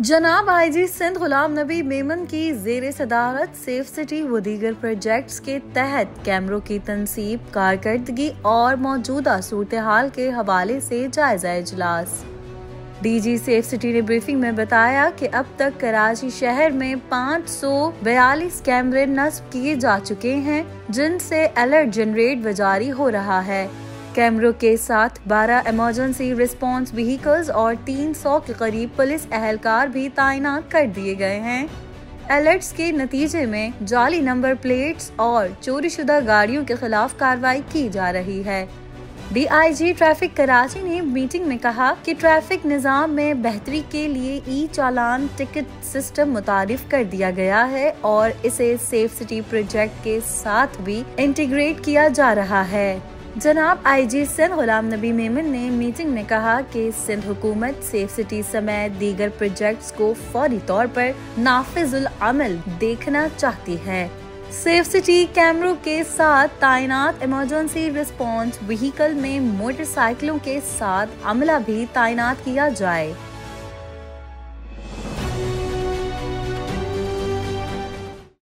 जनाब आईजी सिंध गुलाम नबी मेमन की ज़ेरे सदारत सेफ सिटी व दीगर प्रोजेक्ट्स के तहत कैमरों की तनसीब, कारकर्दगी और मौजूदा सूरत हाल के हवाले से जायजा इजलास। डीजी सेफ सिटी ने ब्रीफिंग में बताया कि अब तक कराची शहर में 542 कैमरे नस्ब किए जा चुके हैं, जिनसे अलर्ट जनरेट व जारी हो रहा है। कैमरों के साथ 12 इमरजेंसी रिस्पांस व्हीकल्स और 300 के करीब पुलिस एहलकार भी तैनात कर दिए गए हैं। अलर्ट्स के नतीजे में जाली नंबर प्लेट्स और चोरीशुदा गाड़ियों के खिलाफ कार्रवाई की जा रही है। डीआईजी ट्रैफिक कराची ने मीटिंग में कहा कि ट्रैफिक निज़ाम में बेहतरी के लिए ई चालान टिकट सिस्टम मुतारिफ कर दिया गया है और इसे सेफ सिटी प्रोजेक्ट के साथ भी इंटीग्रेट किया जा रहा है। जनाब आईजी सिंध गुलाम नबी मेमन ने मीटिंग में कहा कि सिंध हुकूमत सेफ सिटी समेत दीगर प्रोजेक्ट्स को फौरी तौर पर नाफिजुल अमल देखना चाहती है। सेफ सिटी कैमरों के साथ तैनात इमरजेंसी रिस्पांस व्हीकल में मोटरसाइकिलों के साथ अमला भी तैनात किया जाए।